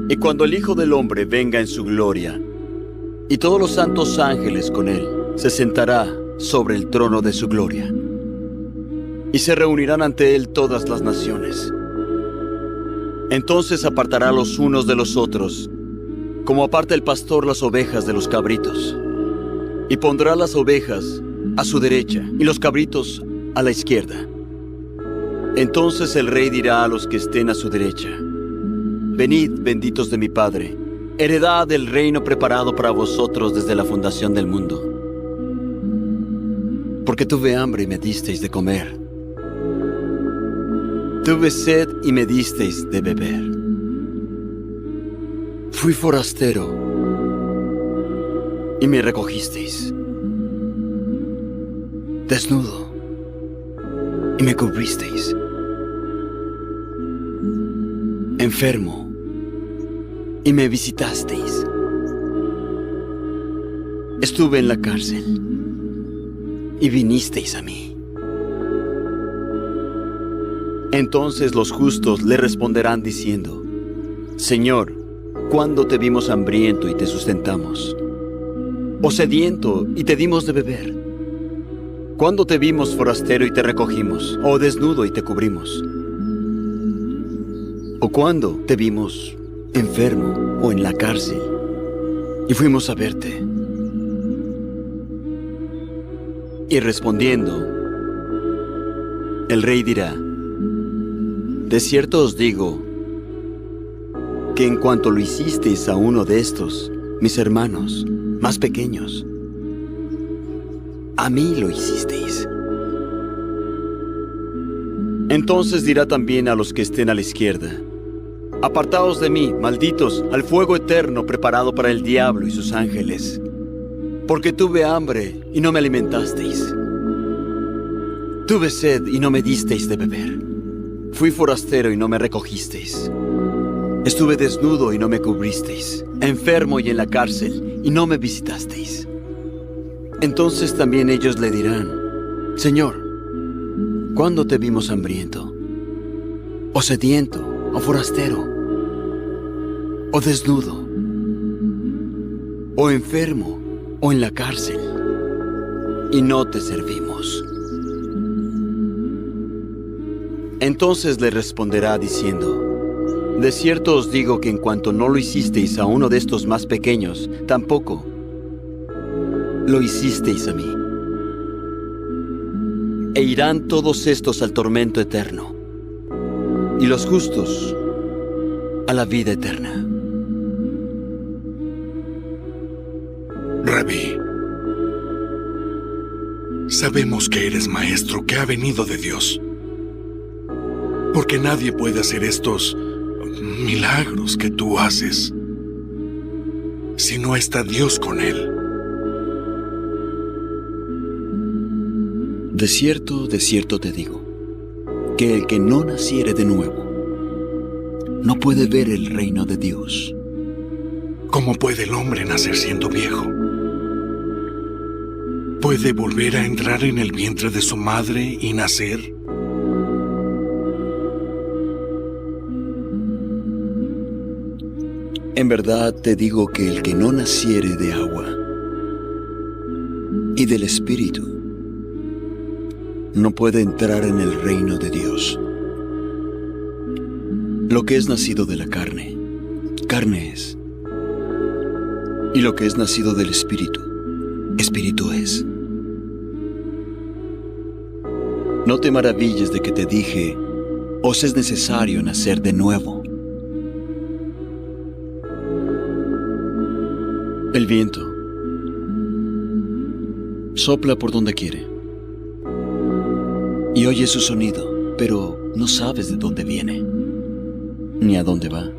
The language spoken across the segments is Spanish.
Y cuando el Hijo del Hombre venga en su gloria, y todos los santos ángeles con él, se sentará sobre el trono de su gloria. Y se reunirán ante él todas las naciones. Entonces apartará los unos de los otros, como aparta el pastor las ovejas de los cabritos. Y pondrá las ovejas a su derecha y los cabritos a la izquierda. Entonces el rey dirá a los que estén a su derecha: Venid, benditos de mi Padre, heredad del reino preparado para vosotros desde la fundación del mundo. Porque tuve hambre y me disteis de comer. Tuve sed y me disteis de beber. Fui forastero y me recogisteis. Desnudo y me cubristeis. Enfermo y me visitasteis. Estuve en la cárcel y vinisteis a mí. Entonces los justos le responderán diciendo: Señor, ¿cuándo te vimos hambriento y te sustentamos? ¿O sediento y te dimos de beber? ¿Cuándo te vimos forastero y te recogimos? ¿O desnudo y te cubrimos? ¿O cuándo te vimos enfermo o en la cárcel y fuimos a verte? Y respondiendo, el rey dirá: De cierto os digo que en cuanto lo hicisteis a uno de estos, mis hermanos más pequeños, a mí lo hicisteis. Entonces dirá también a los que estén a la izquierda: Apartaos de mí, malditos, al fuego eterno preparado para el diablo y sus ángeles. Porque tuve hambre y no me alimentasteis. Tuve sed y no me disteis de beber. Fui forastero y no me recogisteis. Estuve desnudo y no me cubristeis. Enfermo y en la cárcel y no me visitasteis. Entonces también ellos le dirán: Señor, ¿cuándo te vimos hambriento, o sediento, o forastero, o desnudo, o enfermo, o en la cárcel, y no te servimos? Entonces le responderá diciendo: De cierto os digo que en cuanto no lo hicisteis a uno de estos más pequeños, tampoco lo hicisteis a mí. E irán todos estos al tormento eterno, y los justos a la vida eterna. Rabí, sabemos que eres maestro que ha venido de Dios, porque nadie puede hacer estos milagros que tú haces si no está Dios con él. De cierto te digo, que el que no naciere de nuevo no puede ver el reino de Dios. ¿Cómo puede el hombre nacer siendo viejo? ¿Puede volver a entrar en el vientre de su madre y nacer? En verdad te digo que el que no naciere de agua y del Espíritu no puede entrar en el reino de Dios. Lo que es nacido de la carne, carne es. Y lo que es nacido del Espíritu, Espíritu es. No te maravilles de que te dije: os es necesario nacer de nuevo. El viento sopla por donde quiere y oyes su sonido, pero no sabes de dónde viene ni a dónde va.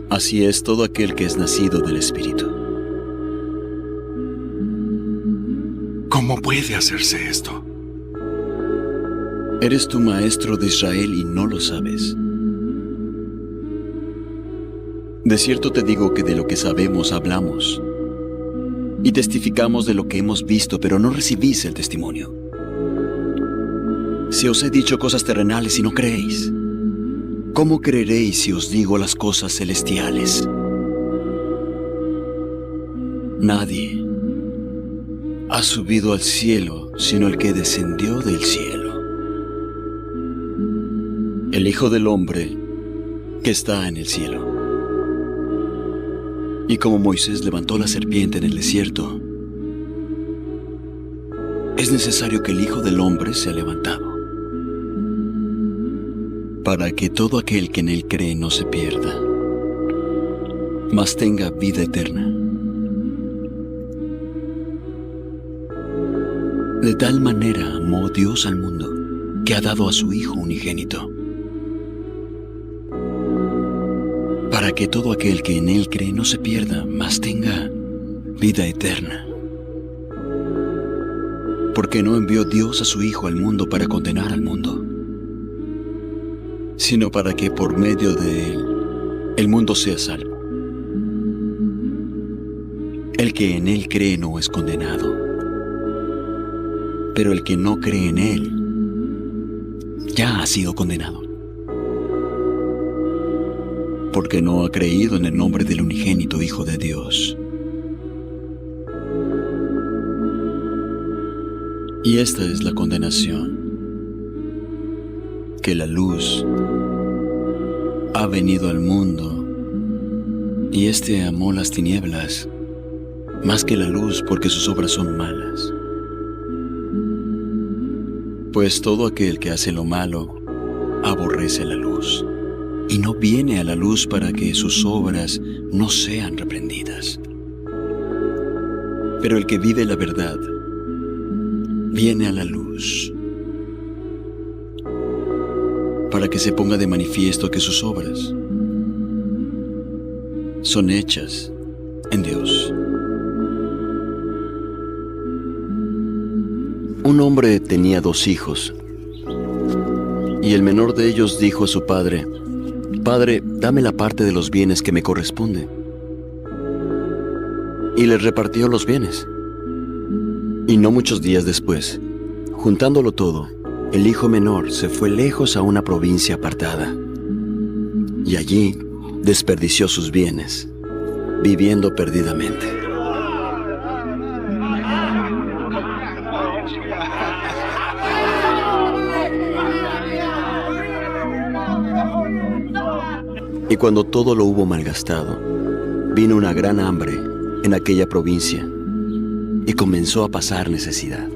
Así es todo aquel que es nacido del Espíritu. ¿Cómo puede hacerse esto? Eres tu maestro de Israel y no lo sabes. De cierto te digo que de lo que sabemos hablamos y testificamos de lo que hemos visto, pero no recibís el testimonio. Si os he dicho cosas terrenales y no creéis, ¿cómo creeréis si os digo las cosas celestiales? Nadie ha subido al cielo sino el que descendió del cielo, el Hijo del Hombre que está en el cielo. Y como Moisés levantó la serpiente en el desierto, es necesario que el Hijo del Hombre sea levantado, para que todo aquel que en él cree no se pierda, mas tenga vida eterna. De tal manera amó Dios al mundo, que ha dado a su Hijo unigénito, para que todo aquel que en él cree no se pierda, mas tenga vida eterna. Porque no envió Dios a su Hijo al mundo para condenar al mundo, sino para que por medio de él el mundo sea salvo. El que en él cree no es condenado, pero el que no cree en él ya ha sido condenado, porque no ha creído en el nombre del unigénito Hijo de Dios. Y esta es la condenación, que la luz ha venido al mundo, y éste amó las tinieblas más que la luz, porque sus obras son malas. Pues todo aquel que hace lo malo aborrece la luz, y no viene a la luz para que sus obras no sean reprendidas. Pero el que vive la verdad viene a la luz, para que se ponga de manifiesto que sus obras son hechas en Dios. Un hombre tenía 2 hijos, y el menor de ellos dijo a su padre: «Padre, dame la parte de los bienes que me corresponde». Y le repartió los bienes. Y no muchos días después, juntándolo todo, el hijo menor se fue lejos a una provincia apartada, y allí desperdició sus bienes, viviendo perdidamente. Y cuando todo lo hubo malgastado, vino una gran hambre en aquella provincia, y comenzó a pasar necesidad.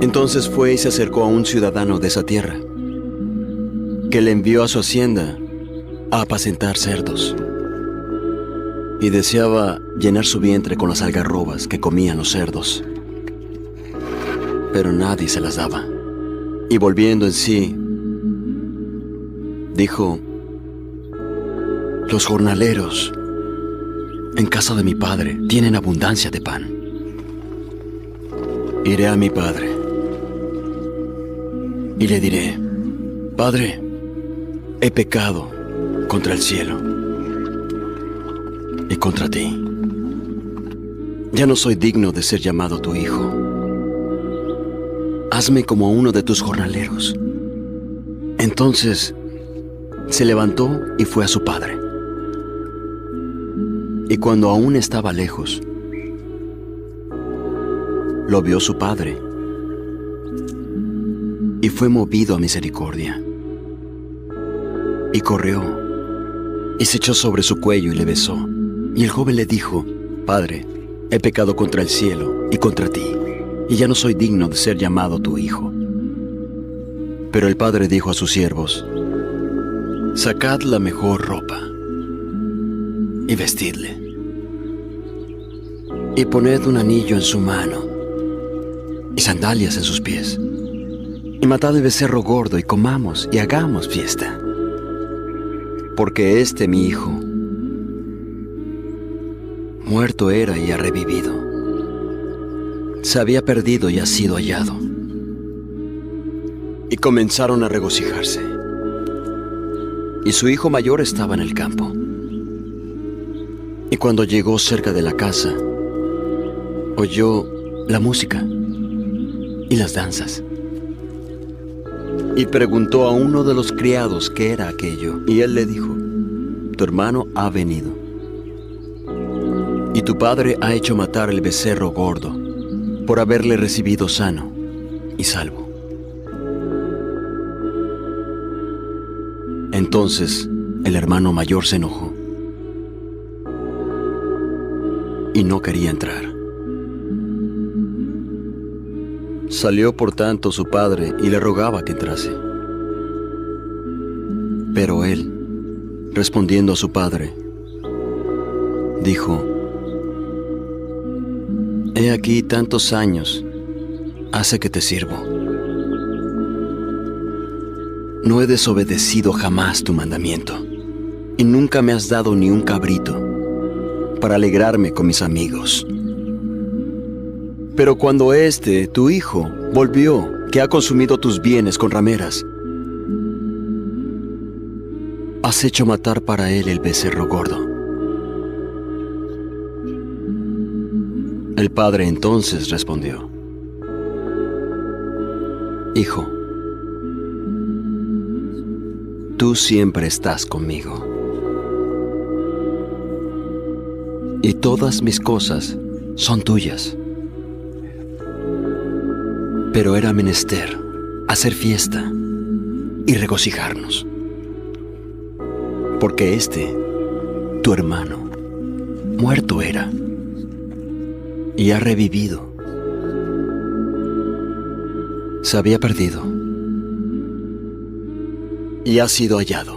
Entonces fue y se acercó a un ciudadano de esa tierra, que le envió a su hacienda a apacentar cerdos, y deseaba llenar su vientre con las algarrobas que comían los cerdos. Pero nadie se las daba. Y volviendo en sí, dijo: «Los jornaleros en casa de mi padre tienen abundancia de pan. Iré a mi padre y le diré: Padre, he pecado contra el cielo y contra ti. Ya no soy digno de ser llamado tu hijo. Hazme como uno de tus jornaleros». Entonces se levantó y fue a su padre. Y cuando aún estaba lejos, lo vio su padre, y fue movido a misericordia. Y corrió, y se echó sobre su cuello y le besó. Y el joven le dijo: «Padre, he pecado contra el cielo y contra ti, y ya no soy digno de ser llamado tu hijo». Pero el padre dijo a sus siervos: «Sacad la mejor ropa y vestidle, y poned un anillo en su mano y sandalias en sus pies, y matad el becerro gordo, y comamos y hagamos fiesta. Porque este mi hijo muerto era y ha revivido, se había perdido y ha sido hallado». Y comenzaron a regocijarse. Y su hijo mayor estaba en el campo. Y cuando llegó cerca de la casa, oyó la música y las danzas. y preguntó a uno de los criados qué era aquello. Y él le dijo: tu hermano ha venido, y tu padre ha hecho matar el becerro gordo por haberle recibido sano y salvo. Entonces el hermano mayor se enojó y no quería entrar. Salió por tanto su padre y le rogaba que entrase. Pero él, respondiendo a su padre, dijo: he aquí tantos años hace que te sirvo. No he desobedecido jamás tu mandamiento, y nunca me has dado ni un cabrito para alegrarme con mis amigos. Pero cuando tu hijo, volvió, que ha consumido tus bienes con rameras, has hecho matar para él el becerro gordo. El padre entonces respondió: hijo, tú siempre estás conmigo, y todas mis cosas son tuyas. Pero era menester hacer fiesta y regocijarnos, porque tu hermano, muerto era, y ha revivido. Se había perdido, y ha sido hallado.